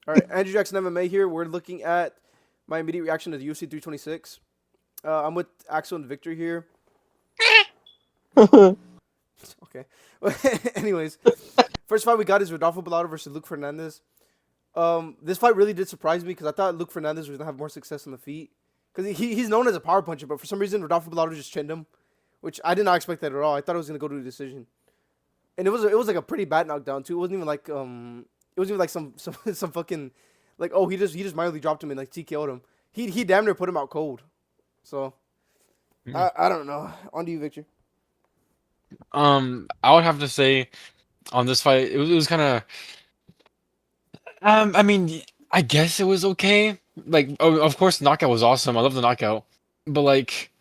All right, Andrew Jackson MMA here. We're looking at my immediate reaction to the UFC 326. I'm with Axel and Victor here. Okay. Anyways, first fight we got is Rodolfo Bellato versus Luke Fernandez. This fight really did surprise me because I thought Luke Fernandez was gonna have more success on the feet because he's known as a power puncher, but for some reason Rodolfo Bellato just chinned him, which I did not expect that at all. I thought it was gonna go to a decision, and it was like a pretty bad knockdown too. It wasn't even like it wasn't even like some fucking like oh he just mildly dropped him and like TKO'd him. He damn near put him out cold. So I don't know. On to you, Victor. I would have to say on this fight, it was kind of. I mean, I guess it was okay. Like, of course, the knockout was awesome. I love the knockout, but like,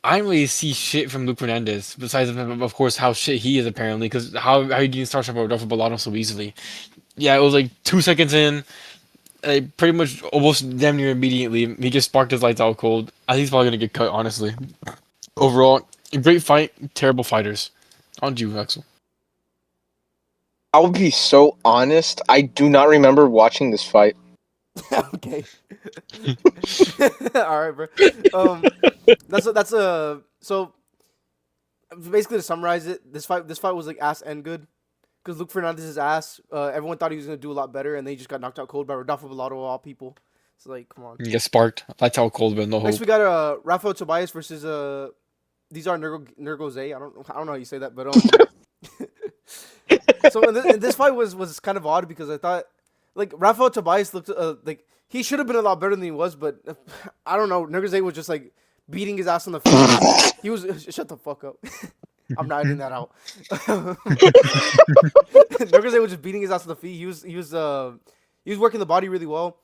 I didn't really see shit from Luke Fernandez besides, of course, how shit he is apparently. Because how he didn't start off Rodolfo Bellato so easily. Yeah, it was like 2 seconds in, pretty much almost damn near immediately, he just sparked his lights out cold. I think he's probably gonna get cut. Honestly, overall, a great fight, terrible fighters. On to you, Axel. I will be so honest. I do not remember watching this fight. Okay. All right, bro. Um, that's a so basically to summarize it, this fight was like ass and good because Luke Fernandez's ass. Everyone thought he was gonna do a lot better, and then he just got knocked out cold by Rodolfo Bellato of all people. So like, come on. He gets sparked. Lights out cold, but no Next we hope. got Rafael Tobias versus these are Nergoze. I don't know how you say that, but so in this fight was kind of odd because I thought like Rafael Tobias looked like he should have been a lot better than he was, but I don't know. Nergoze was just like beating his ass on the feet. He was shut the fuck up. I'm not editing that out. Nergoze was just beating his ass on the feet. He was working the body really well.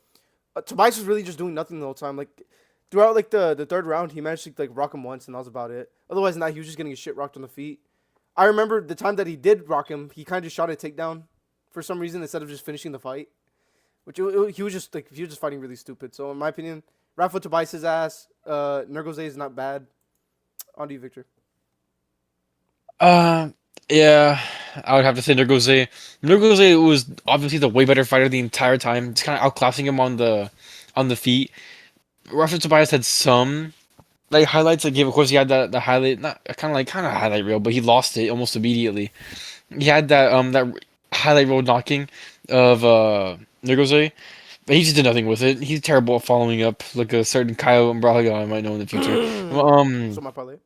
Tobias was really just doing nothing the whole time. Like throughout like the third round, he managed to like rock him once, and that was about it. Otherwise, not he was just getting his shit rocked on the feet. I remember the time that he did rock him, he kind of just shot a takedown for some reason instead of just finishing the fight. Which he was just like he was just fighting really stupid. So in my opinion, Rafa Tobias' ass, Nergoze is not bad. On to you, Victor. Uh, yeah, I would have to say Nergoze. Nergoze was obviously the way better fighter the entire time. Just kind of outclassing him on the feet. Rafa Tobias had some like highlights. Like, of course, he had the highlight, not kind of highlight reel, but he lost it almost immediately. He had that highlight reel knocking of Nergoze, but he just did nothing with it. He's terrible at following up, like a certain Kyle Umbraga I might know in the future. So my parlay.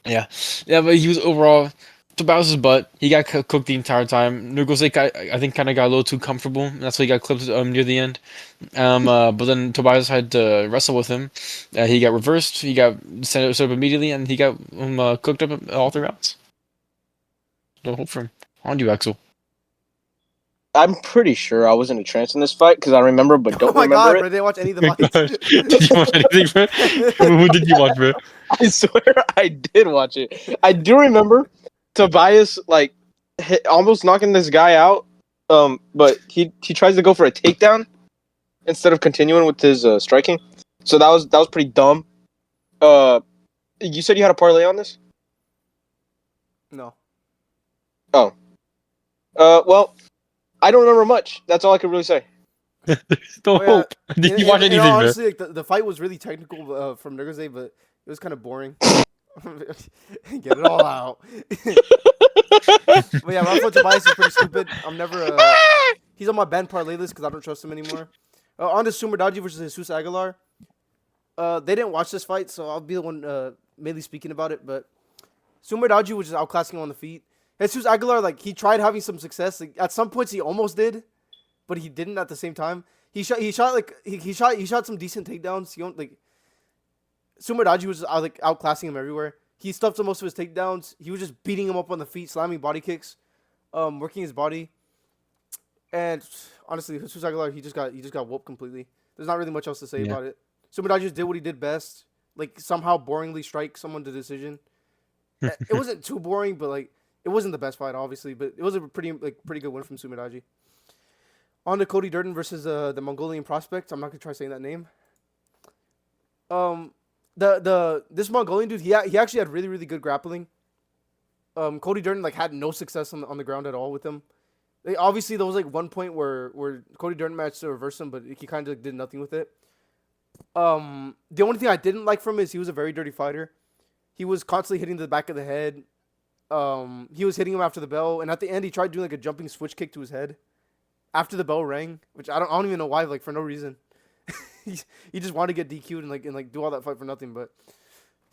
Yeah, yeah, but he was overall Tobias's butt. He got cooked the entire time. Nurgosek, I think, kind of got a little too comfortable. And that's why he got clipped near the end. But then Tobias had to wrestle with him. He got reversed. He got set up immediately, and he got cooked up all 3 rounds. No hope for him. On to you, Axel. I'm pretty sure I was in a trance in this fight because I remember but Oh don't my remember god, bro! it. Didn't watch any of the Oh my fights. gosh. Did you watch anything, bro? Who did you watch, bro? I swear I did watch it. I do remember Tobias like almost knocking this guy out. But he tries to go for a takedown instead of continuing with his striking. So that was pretty dumb. Uh, you said you had a parlay on this? No. Oh. Well, I don't remember much. That's all I could really say. There's no Oh yeah. hope. Did And, you watch and, and anything, bro? honestly, like the fight was really technical from Nergoze, but it was kind of boring. Get it all out. But yeah, Rafael Tobias is pretty stupid. I'm never. He's on my banned parlay list because I don't trust him anymore. On to Sumerdaji versus Jesus Aguilar. They didn't watch this fight, so I'll be the one mainly speaking about it. But Sumerdaji was just outclassing him on the feet. Jesus Aguilar, like he tried having some success. Like, at some points, he almost did, but he didn't at the same time. He shot some decent takedowns. Like Sumerdaji was like outclassing him everywhere. He stuffed most of his takedowns. He was just beating him up on the feet, slamming body kicks, working his body. And honestly, Jesus Aguilar, he just got whooped completely. There's not really much else to say Yeah. about it. Sumerdaji just did what he did best, like somehow boringly strike someone to decision. It wasn't too boring, but like it wasn't the best fight, obviously. But it was a pretty good win from Sumerdaji. On to Cody Durden versus the Mongolian prospect. I'm not gonna try saying that name. Um, the this Mongolian dude, he actually had really really good grappling. Cody Durden like had no success on the ground at all with him. Like, obviously, there was like one point where Cody Durden managed to reverse him, but he kind of did nothing with it. The only thing I didn't like from him is he was a very dirty fighter. He was constantly hitting the back of the head. He was hitting him after the bell, and at the end, he tried doing like a jumping switch kick to his head after the bell rang, which I don't even know why, like for no reason. He just wanted to get DQ'd and do all that fight for nothing. But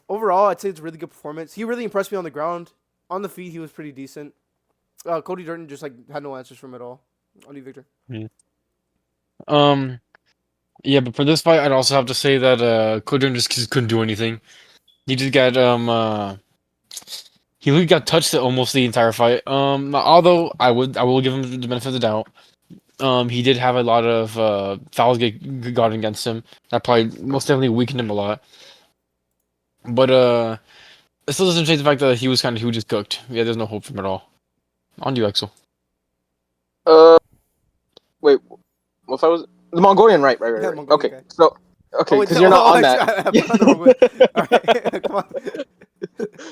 overall, I'd say it's a really good performance. He really impressed me on the ground. On the feet, he was pretty decent. Cody Durden just like had no answers from him at all. On you, Victor. Um, yeah, but for this fight, I'd also have to say that Cody just couldn't do anything. He just got he really got touched almost the entire fight. Although I will give him the benefit of the doubt. He did have a lot of fouls get gotten against him. That probably most definitely weakened him a lot. But it still doesn't change the fact that he was just cooked. Yeah, there's no hope for him at all. On you, Axel. Uh, wait, what if I was the Mongolian? Right. Yeah, Right. Mongolian Okay, guy. so okay, Wait, because you're not on actually, that. I put on the wrong way. All right, come on.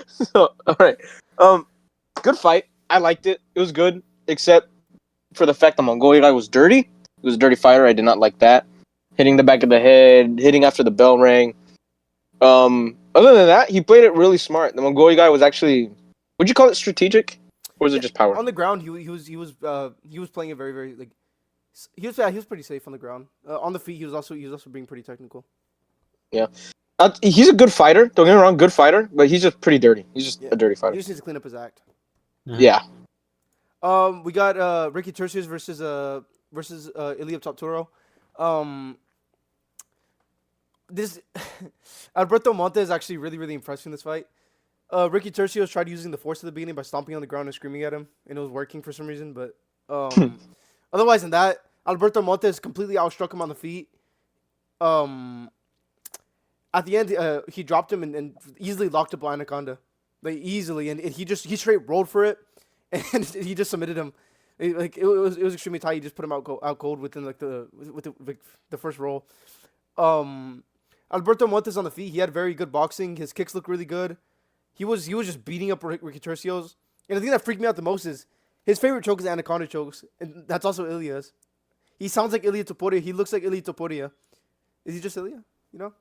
So, all right. Good fight. I liked it. It was good, except for the fact the Mongolian guy was dirty. He was a dirty fighter. I did not like that. Hitting the back of the head, hitting after the bell rang. Other than that, he played it really smart. The Mongolian guy was actually, would you call it strategic, or was it Yeah, just power? on the ground, he was playing it very very like he was pretty safe on the ground. On the feet, he was also being pretty technical. Yeah. He's a good fighter. Don't get me wrong, good fighter, but he's just pretty dirty. He's just Yeah, a dirty he fighter. just needs to clean up his act. Yeah. We got Ricky Tercius versus Ilya Topturo. This Alberto Montes actually really really impressed me in this fight. Ricky Tercios tried using the force at the beginning by stomping on the ground and screaming at him, and it was working for some reason. But otherwise than that, Alberto Montes completely outstruck him on the feet. At the end, he dropped him and easily locked up Anaconda, like easily, and he straight rolled for it, and he just submitted him. It was extremely tight. He just put him out cold within the first roll. Alberto Montes on the feet, he had very good boxing. His kicks looked really good. He was just beating up Ricky Tercios. And the thing that freaked me out the most is his favorite choke is Anaconda chokes, and that's also Ilya's. He sounds like Ilya Topuria. He looks like Ilya Topuria. Is he just Ilya? You know?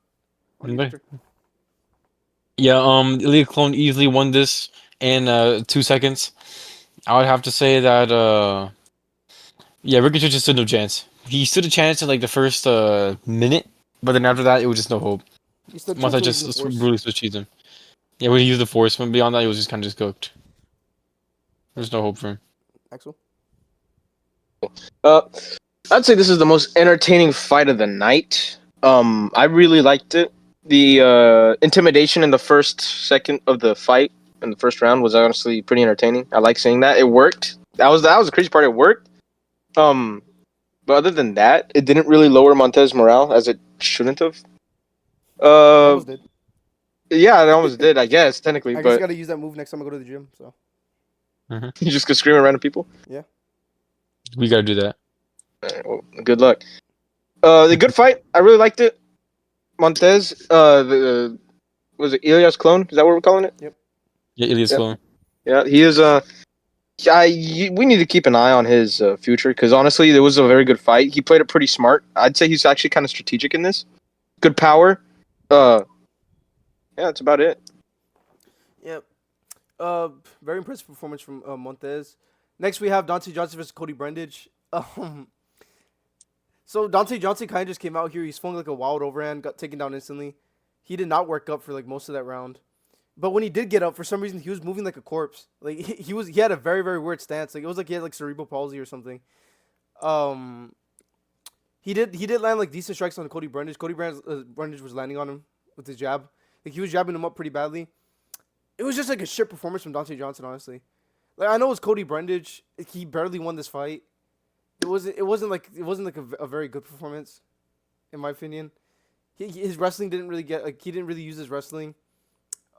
What do you Okay. think? Yeah, Ilya Clone easily won this in 2 seconds. I would have to say that yeah, Ricky just stood no chance. He stood a chance in like the first minute, but then after that, it was just no hope. He stood Once I chance when he was just in the force. brutally switched him. Yeah, when he used the force, but beyond that, he was just kind of just cooked. There's no hope for him. Axel? Uh, I'd say this is the most entertaining fight of the night. I really liked it. The intimidation in the first second of the fight in the first round was honestly pretty entertaining. I like seeing that. It worked. That was the crazy part. It worked. But other than that, it didn't really lower Montez's morale as it shouldn't have. It Uh, almost did. yeah, it almost did, I guess technically, I just but gotta use that move next time I go to the gym. So you just go screaming at random people. We gotta do that. Alright, well, good luck. The good fight. I really liked it. Montez, was it Ilya's clone? Is that what we're calling it? Yeah, Ilya's Yep. clone. Yeah, he is. We need to keep an eye on his future because honestly, it was a very good fight. He played it pretty smart. I'd say he's actually kind of strategic in this. Good power. Yeah, that's about it. yep. Very impressive performance from Montez. Next we have Dante Johnson versus Cody Brundage. So Dante Johnson kind of just came out here. He swung like a wild overhand, got taken down instantly. He did not work up for like most of that round. But when he did get up, for some reason he was moving like a corpse. Like he had a very very weird stance. Like it was like he had like cerebral palsy or something. He did land like decent strikes on Cody Brundage. Brundage was landing on him with his jab. Like he was jabbing him up pretty badly. It was just like a shit performance from Dante Johnson, honestly. Like I know it's Cody Brundage. He barely won this fight. It wasn't like a very good performance, in my opinion. His wrestling didn't really get like he didn't really use his wrestling.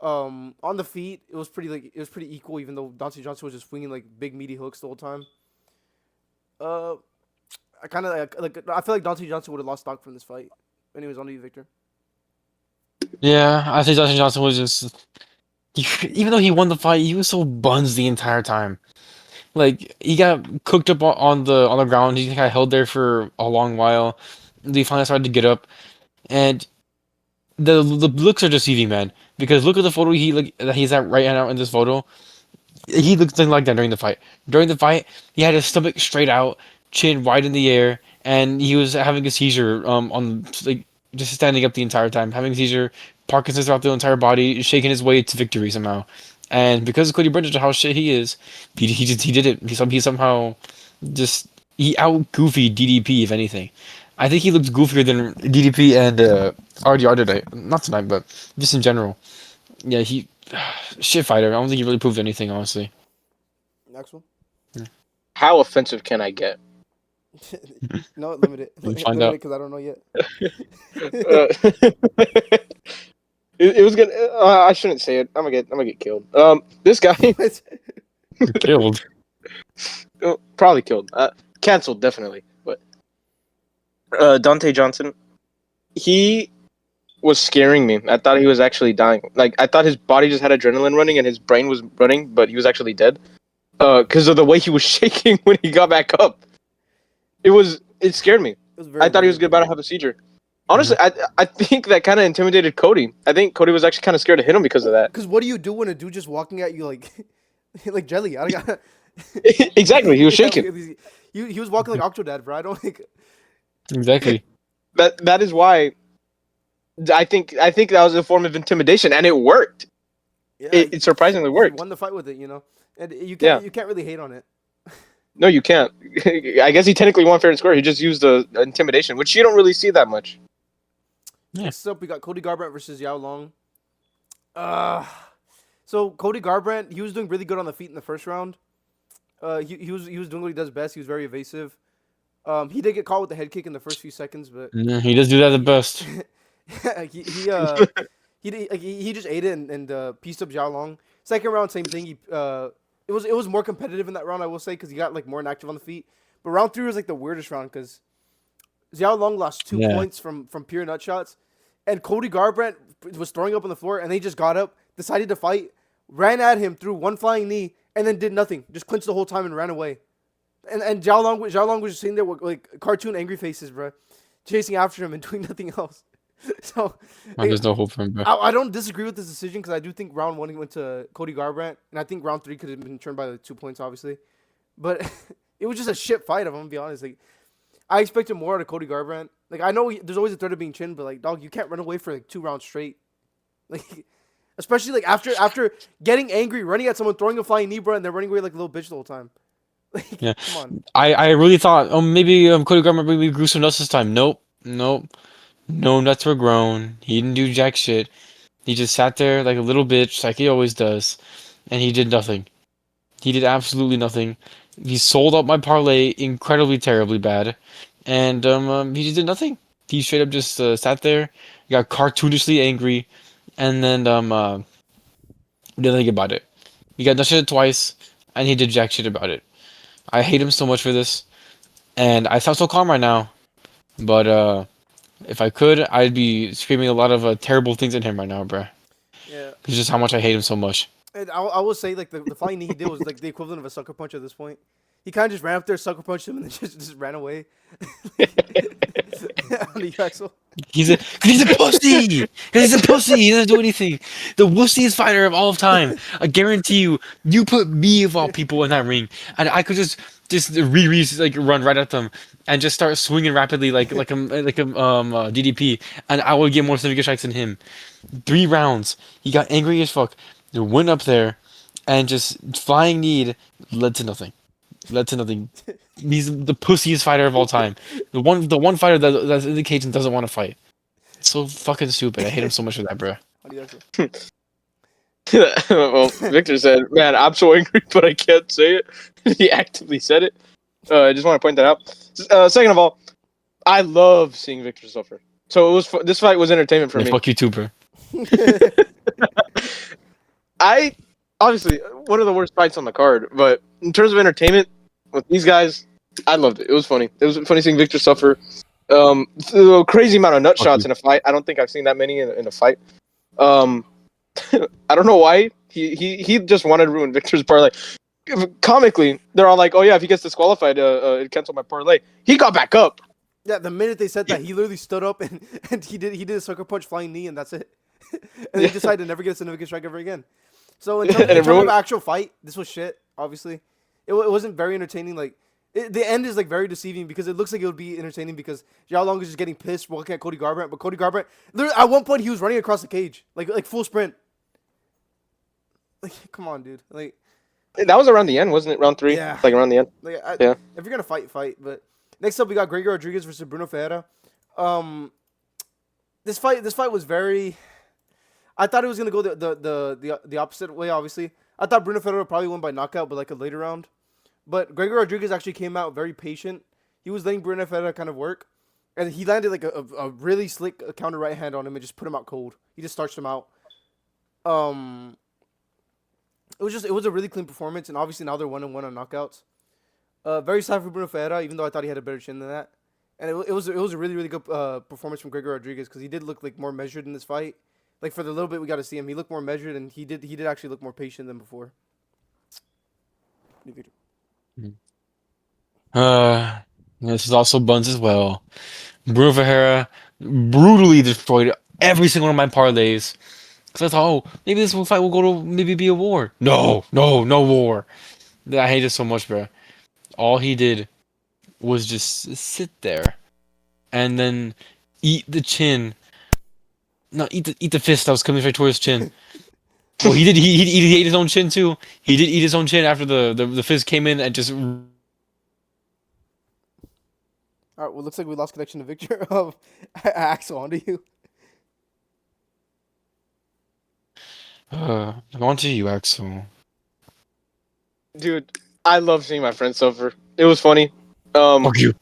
On the feet, it was pretty equal, even though Dante Johnson was just swinging like big meaty hooks the whole time. I kind of I feel like Dante Johnson would have lost stock from this fight. Anyways, on to you, Victor. Yeah, I think Dustin Johnson was just. Even though he won the fight, he was so buns the entire time. Like he got cooked up on the ground. He got held there for a long while. He finally started to get up, and the looks are deceiving, man. Because look at the photo he like that he's at right now in this photo. He looked nothing like that during the fight. During the fight, he had his stomach straight out, chin wide in the air, and he was having a seizure. On like just standing up the entire time, having a seizure, Parkinson's throughout the entire body, shaking his way to victory somehow. And because of Cody Bridges, how shit he is, he did it. He somehow just he out goofy DDP if anything. I think he looks goofier than DDP and RDR today. Not tonight, but just in general. Yeah, he shit fighter. I don't think he really proved anything, honestly. Next one. How offensive can I get? No, limit it. We'll Limit find it out. because I don't know yet. It was gonna. I shouldn't say it. I'm gonna get killed. This guy Killed. probably killed. Canceled definitely. But Dante Johnson, he was scaring me. I thought he was actually dying. Like I thought his body just had adrenaline running and his brain was running, but he was actually dead. Because of the way he was shaking when he got back up. It scared me. It was very I thought he was weird. about to have a seizure. Honestly, I think that kind of intimidated Cody. I think Cody was actually kind of scared to hit him because of that. Because what do you do when a dude just walking at you like, like jelly? I got. Exactly, he was Yeah, shaking. he was walking like Octodad, bro. I don't think. Exactly. That is why I think that was a form of intimidation, and it worked. Yeah, It surprisingly he worked. won the fight with it, you know, and Yeah. you can't really hate on it. No, you can't. I guess he technically won fair and square. He just used the intimidation, which you don't really see that much. Yeah. Next up, we got Cody Garbrandt versus Yao Long. So Cody Garbrandt, he was doing really good on the feet in the first round. He was doing what he does best. He was very evasive. He did get caught with the head kick in the first few seconds, but Yeah, he does do that the best. yeah, he just ate it and pieced up Zhao Long. Second round, same thing. It was more competitive in that round, I will say, because he got like more inactive on the feet. But round three was like the weirdest round because Zhao Long lost 2 Yeah. points from pure nut shots, and Cody Garbrandt was throwing up on the floor, and they just got up, decided to fight, ran at him, threw one flying knee, and then did nothing. Just clinched the whole time and ran away. And Zhao Long was just sitting there with like cartoon angry faces, bro, chasing after him and doing nothing else. So There's no hope for him, bro. I don't disagree with this decision because I do think round one went to Cody Garbrandt, and I think round three could have been turned by the 2 points, obviously. But it was just a shit fight. I'm gonna be honest. Like I expected more out of Cody Garbrandt. Like I know there's always a threat of being chinned, but like dog, you can't run away for like 2 rounds straight. Like especially like after getting angry, running at someone, throwing a flying knee, bro, and they're running away like a little bitch the whole time. Like Yeah. come on. I really thought, oh, maybe Cody Garbrandt maybe grew some nuts this time. Nope. Nope. No nuts were grown. He didn't do jack shit. He just sat there like a little bitch, like he always does, and he did nothing. He did absolutely nothing. He sold out my parlay incredibly terribly bad, and he just did nothing. He straight up just sat there, got cartoonishly angry, and then did nothing about it. He got nut twice, and he did jack shit about it. I hate him so much for this, and I sound so calm right now, but if I could, I'd be screaming a lot of terrible things at him right now, bruh. Yeah. It's just how much I hate him so much. And I will say like the flying knee he did was like the equivalent of a sucker punch at this point. He kind of just ran up there, sucker punched him, and then just ran away. On the Axel. He's a pussy. He's a pussy. He doesn't do anything. The wussiest fighter of all time. I guarantee you. You put me of all people in that ring, and I could just like run right at them and just start swinging rapidly like a DDP, and I would get more significant strikes than him. 3 rounds. He got angry as fuck. He went up there, and just flying knee led to nothing. Led to nothing. He's the pussiest fighter of all time. The one fighter that's in the cage and doesn't want to fight. It's so fucking stupid. I hate him so much for that, bro. On the Axel. Well, Victor said, "Man, I'm so angry, but I can't say it." He actively said it. I just want to point that out. Second of all, I love seeing Victor suffer. So it was this fight was entertainment for Yeah, me. fuck you too, bro. I obviously one of the worst fights on the card, but in terms of entertainment with these guys, I loved it. It was funny. It was funny seeing Victor suffer. A crazy amount of nut Fuck shots you. in a fight. I don't think I've seen that many in a fight. I don't know why he just wanted to ruin Victor's parlay. comically, they're all like, "Oh yeah, if he gets disqualified, it cancel my parlay." He got back up. Yeah, the minute they said that, he literally stood up and he did a sucker punch flying knee, and that's it. And he decided to never get a significant strike ever again. So in And terms of everyone, actual fight, this was shit. Obviously, it wasn't very entertaining. Like the end is like very deceiving because it looks like it would be entertaining because Yao Long is just getting pissed looking at Cody Garbrandt, but Cody Garbrandt, at one point he was running across the cage like full sprint. Like come on, dude. Like that was around the end, wasn't it? Round 3, yeah. like around the end. Like Yeah. if you're gonna fight. But next up we got Gregor Rodriguez versus Bruno Ferreira. This fight was very. I thought it was gonna go the opposite way. Obviously, I thought Bruno Ferreira probably won by knockout, but like a later round. But Gregor Rodriguez actually came out very patient. He was letting Bruno Ferreira kind of work, and he landed like a really slick counter right hand on him and just put him out cold. He just starched him out. It was a really clean performance, and obviously now they're 1-1 on knockouts. Very sad for Bruno Ferreira, even though I thought he had a better chin than that. And it was a really good performance from Gregor Rodriguez because he did look like more measured in this fight. Like for the little bit we got to see him, he looked more measured and he did actually look more patient than before. This is also buns as well. Bruno Ferreira brutally destroyed every single one of my parlays. Cause I thought, oh, maybe this fight will go to maybe be a war. No war. I hate it so much, bro. All he did was just sit there and then eat the chin. No, eat the fist that was coming straight towards his chin. Well, he did. He ate his own chin too. He did eat his own chin after the fist came in and just. All right, well, looks like we lost connection to Victor. Axel, on to you. On to you, Axel. Dude, I love seeing my friends suffer. It was funny. Fuck you.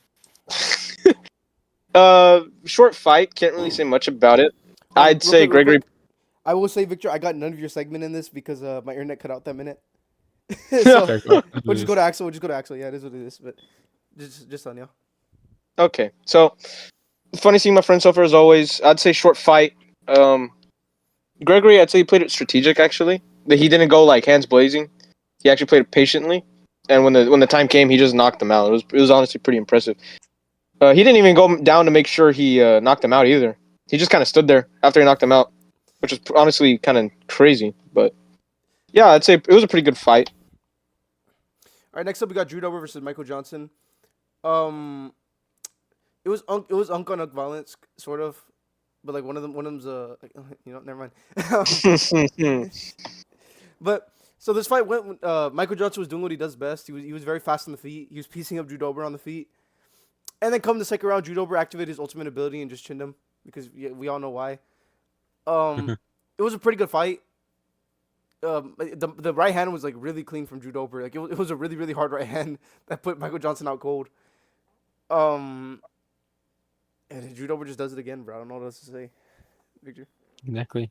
Short fight. Can't really say much about it. I'd say Real Gregory. quick, I will say, Victor, I got none of your segment in this because my internet cut out that minute. So we'll just go to Axel. Yeah, it is what it is. But just on you. Okay, so funny seeing my friends suffer as always. I'd say short fight. Gregory, I'd say he played it strategic actually. That he didn't go like hands blazing. He actually played it patiently, and when the time came, he just knocked him out. It was honestly pretty impressive. He didn't even go down to make sure he knocked him out either. He just kind of stood there after he knocked him out, which was honestly kind of crazy. But yeah, I'd say it was a pretty good fight. All right, next up we got Drew Dober versus Michael Johnson. It was unk on unk violence, sort of, but like one of them's never mind. But so this fight went. Michael Johnson was doing what he does best. He was very fast on the feet. He was piecing up Drew Dober on the feet, and then come the second round, Drew Dober activated his ultimate ability and just chinned him because we all know why. It was a pretty good fight. The right hand was like really clean from Drew Dober. Like it was a really hard right hand that put Michael Johnson out cold. And Drew Dober just does it again, bro. I don't know what else to say, Victor. Exactly.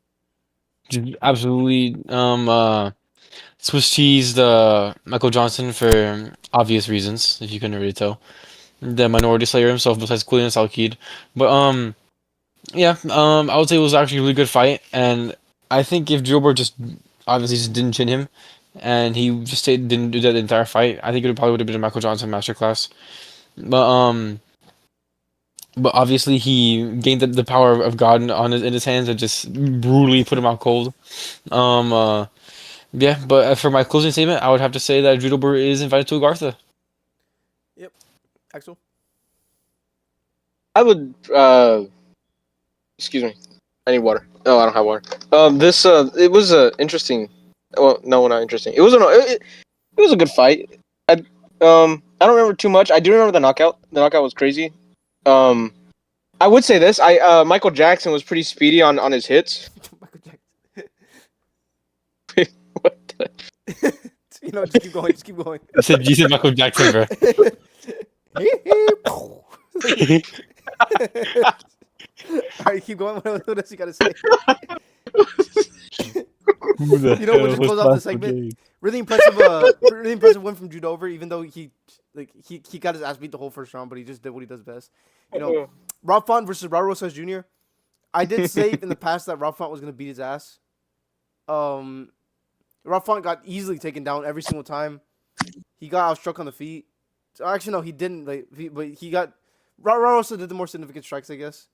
Just absolutely Swiss cheesed Michael Johnson for obvious reasons, if you couldn't already tell. The minority slayer himself, besides Quillian Salkid. But yeah, I would say it was actually a really good fight, and I think if Gilbert just obviously just didn't chin him, and he just didn't do that the entire fight, I think it probably would have been a Michael Johnson masterclass. But obviously he gained the power of God in his hands and just brutally put him out cold. Yeah, but for my closing statement, I would have to say that Drew Dober is invited to Agartha. Yep. Axel? I would. Excuse me. I need water. No, I don't have water. It was interesting. Well, no, not interesting. It was a good fight. I don't remember too much. I do remember the knockout. The knockout was crazy. I would say this. Michael Jackson was pretty speedy on his hits. Michael Jackson. What just keep going. Just keep going. I said Jesus Michael Jackson, bro. All right, keep going. What else you gotta say? Who the We'll just hell close was off the Pascal segment. James? Really impressive win from Drew Dober, even though he got his ass beat the whole first round, but he just did what he does best. Rob Font versus Raul Rosas Jr. I did say in the past that Rob Font was gonna beat his ass. Rob Font got easily taken down every single time. he got outstruck on the feet. So, actually, no, he didn't. But he got. Rosa did the more significant strikes, I guess,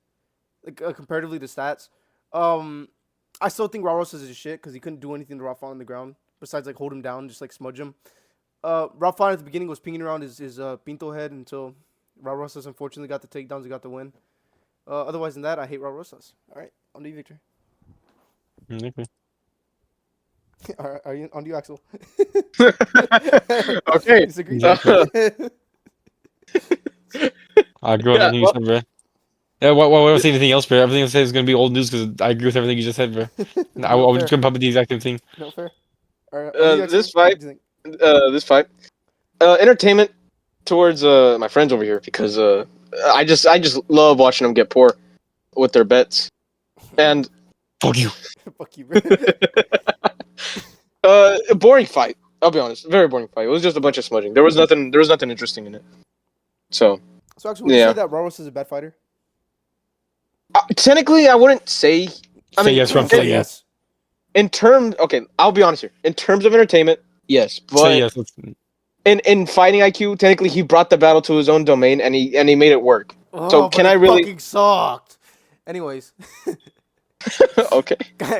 like comparatively to stats. I still think Rosa is shit because he couldn't do anything to Rafa on the ground besides like hold him down, just like smudge him. Rafa at the beginning was pinging around his Pinto head until Rosas unfortunately got the takedowns and got the win. Otherwise than that, I hate Rosas. All right, on to you, Victor. Okay. All right, are you on to you, Axel? Okay. Disagree. I agree with Yeah, everything you well, said, bro. Yeah, why would I say anything else, bro? Everything I say is gonna be old news because I agree with everything you just said, bro. I No was fair. just gonna pop the exact same thing. No fair. All right, on to you, Axel. this fight, What do you think? this fight, entertainment towards my friends over here because I just love watching them get poor with their bets and Fuck you. Fuck you, bro. a boring fight. I'll be honest, very boring fight. It was just a bunch of smudging. There was nothing. There was nothing interesting in it. So So, Axel, would you say yeah, that Rosas is a bad fighter? technically I wouldn't say. I Say mean, yes, Ron. Say Say yes. yes. in terms, okay, I'll be honest here. In terms of entertainment, yes, Say but yes. in fighting IQ, technically he brought the battle to his own domain and he made it work. So Oh, but can I it really? fucking sucked. Anyways, Okay.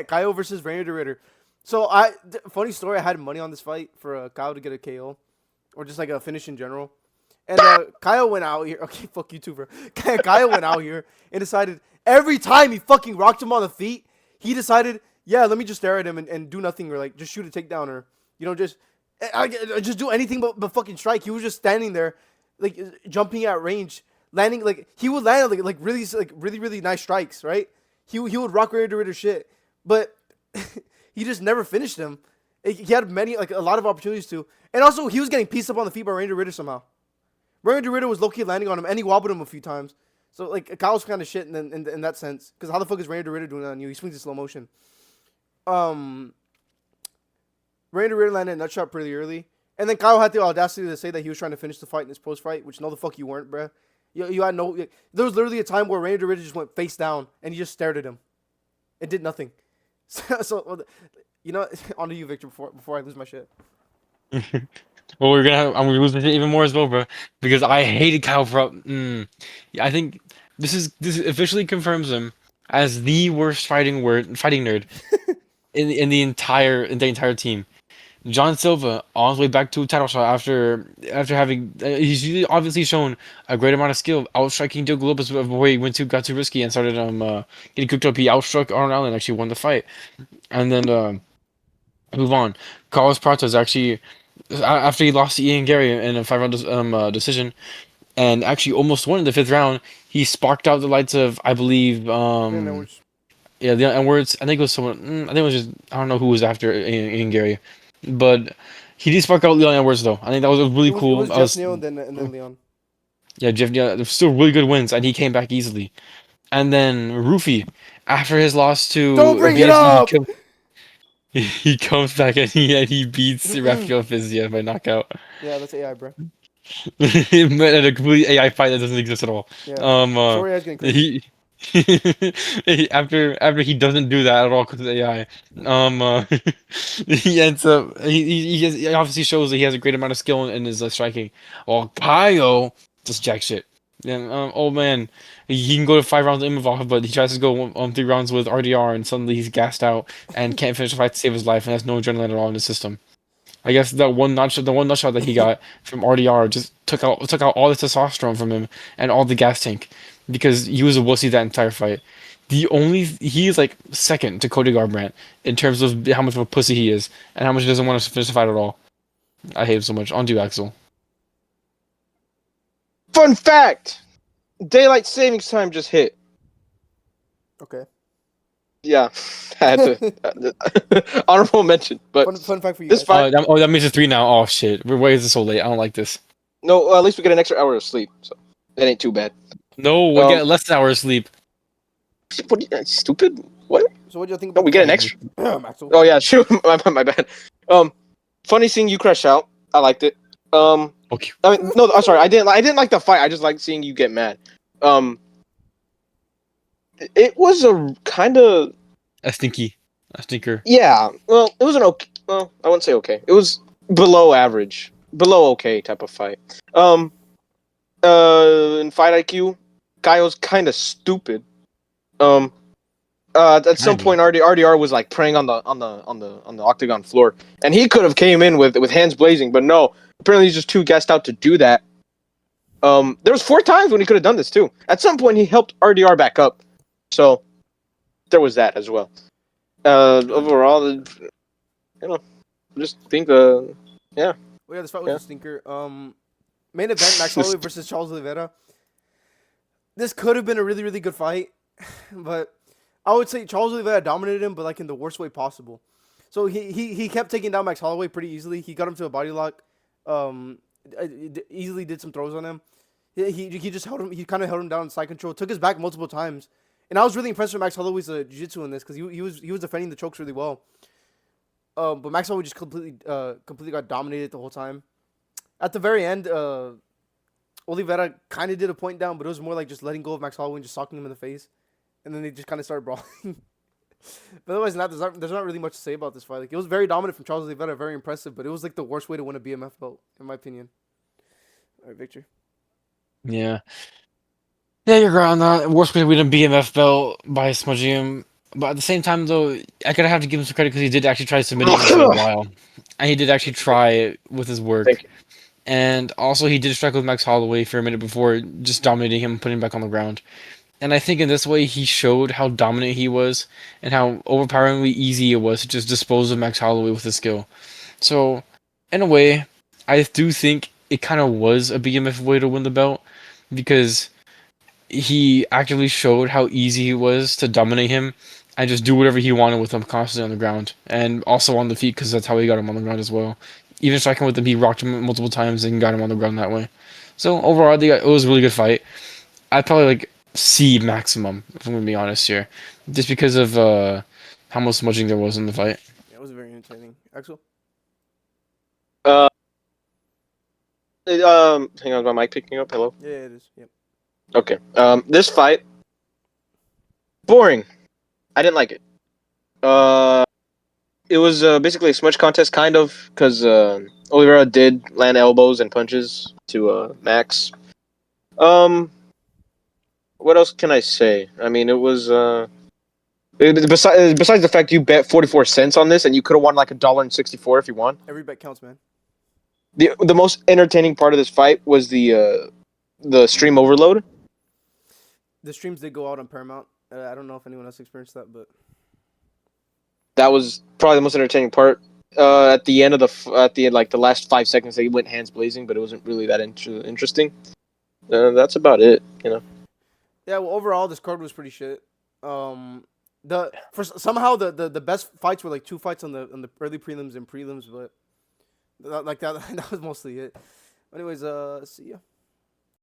Kyle versus Rainier de Ritter. So funny story. I had money on this fight for Kyle to get a KO, or just like a finish in general. And Kyle went out here. Okay, fuck you too, bro. Kyle went out here and decided every time he fucking rocked him on the feet, he decided, yeah, let me just stare at him and do nothing or like just shoot a takedown or just do anything but fucking strike. He was just standing there, like jumping at range, landing like he would land like really nice strikes, right? He would rock Rainier de Ritter shit, but he just never finished him. He had a lot of opportunities to, and also he was getting pieced up on the feet by Rainier de Ritter somehow. Rainier de Ritter was low-key landing on him, and he wobbled him a few times. So, like, Kyle's kind of shit in that sense. Because how the fuck is Rainier de Ritter doing that on you? He swings in slow motion. Rainier de Ritter landed a nut shot pretty early. And then Kyle had the audacity to say that he was trying to finish the fight in his post-fight, which no the fuck you weren't, bruh. You had no... There was literally a time where Rainier de Ritter just went face down, and he just stared at him. It did nothing. So you know, on to you, Victor, before I lose my shit. Well, I'm gonna lose it even more as well, bro. Because I hated Kyle for. Yeah, I think this officially confirms him as the worst fighting nerd in the entire team. John Silva on his way back to a title shot after having he's obviously shown a great amount of skill outstriking Diego Lopez before he got too risky and started getting cooked up. He outstruck Arnold Allen, actually won the fight, and then move on. Carlos Pratas actually after he lost to Ian Gary in a 5 round decision and actually almost won in the 5th round, he sparked out the lights of I believe And then which, yeah, the N-words. I think it was someone. I think it was just I don't know who was after Ian Gary, but he did spark out Leon Edwards though. I think that was really it cool. was Jeff Neal and then Leon. Yeah, Jeff. Yeah, they're still really good wins, and he came back easily. And then Rufy, after his loss to Don't bring it BSG, up! he comes back and he beats Rafael Fiziev by knockout. Yeah, that's AI, bro. In a complete AI fight that doesn't exist at all. Yeah. Um, uh, Sorry, I was getting crazy. he after he doesn't do that at all because of AI, he ends up he obviously shows that he has a great amount of skill in his striking. While Kyle just jack shit. And old man, he can go to 5 rounds Imavov, but he tries to go 3 rounds with RDR, and suddenly he's gassed out and can't finish the fight to save his life, and has no adrenaline at all in the system. I guess the one nut shot that he got from RDR just took out all the testosterone from him and all the gas tank because he was a wussy that entire fight. He is like second to Cody Garbrandt in terms of how much of a pussy he is and how much he doesn't want to finish the fight at all. I hate him so much. On to you, Axel. Fun fact: daylight savings time just hit. Okay. Yeah, I had to honorable mention. But Fun fact for you this guys. fight, That makes it 3 now. Oh shit! Why is it so late? I don't like this. no, at least we get an extra hour of sleep, so it ain't too bad. No, we get less than an hour of sleep. What? Are you, stupid? What? So what do you think No, about we get an extra. Maxwell? Oh yeah, shoot, my bad. Funny seeing you crash out. I liked it. Okay. I mean, no, I'm sorry. I didn't like the fight. I just like seeing you get mad. It was a kind of A stinker. yeah. Well, it was an okay. Well, I wouldn't say okay. It was below average. below okay type of fight. In fight IQ, Gaio's kind of stupid. At some Maybe. point, RDR was like praying on the octagon floor, and he could have came in with hands blazing, but no. Apparently, he's just too gassed out to do that. There was 4 times when he could have done this too. At some point, he helped RDR back up, so there was that as well. Overall, just think yeah. Well, yeah, this fight was Yeah. a stinker. Main event: Max Holloway versus Charles Oliveira. This could have been a really, really good fight, but I would say Charles Oliveira dominated him, but like in the worst way possible. So he kept taking down Max Holloway pretty easily. He got him to a body lock. Easily did some throws on him. He just held him. He kind of held him down in side control. Took his back multiple times, and I was really impressed with Max Holloway's jiu-jitsu in this because he was defending the chokes really well. But Max Holloway just completely got dominated the whole time. At the very end, Oliveira kind of did a point down, but it was more like just letting go of Max Holloway and just socking him in the face, and then they just kind of started brawling. But otherwise, there's not really much to say about this fight. Like, it was very dominant from Charles Oliveira, very impressive, but it was like the worst way to win a BMF belt, in my opinion. All right, Victor. Yeah. Yeah, you're right on that. Worst way to win a BMF belt by smudging him. But at the same time, though, I gotta have to give him some credit because he did actually try submitting him for a while. And he did actually try with his work. Thank you. And also, he did strike with Max Holloway for a minute before just dominating him and putting him back on the ground. And I think in this way, he showed how dominant he was and how overpoweringly easy it was to just dispose of Max Holloway with his skill. So, in a way, I do think it kind of was a BMF way to win the belt because he actively showed how easy it was to dominate him and just do whatever he wanted with him constantly on the ground and also on the feet because that's how he got him on the ground as well. Even striking with him, he rocked him multiple times and got him on the ground that way. So overall, it was a really good fight. I'd probably like C maximum if I'm gonna be honest here, just because of how much smudging there was in the fight. Yeah, it was very entertaining. Axel. Uh, hang on, my mic picking up. Hello. Yeah, it is. Yep. Okay. This fight, boring. I didn't like it. It was basically a smudge contest, kind of, because Oliveira did land elbows and punches to Max. What else can I say? I mean, it was besides the fact you bet 44 cents on this and you could have won like $1.64 if you won. Every bet counts, man. The most entertaining part of this fight was the stream overload. The streams did go out on Paramount. I don't know if anyone else experienced that, but That was probably the most entertaining part. At the end like the last 5 seconds, they went hands blazing, but it wasn't really that interesting. That's about it, you know. yeah. Well, overall, this card was pretty shit. Somehow the best fights were like 2 fights on the early prelims and prelims, but that that was mostly it. Anyways, see ya.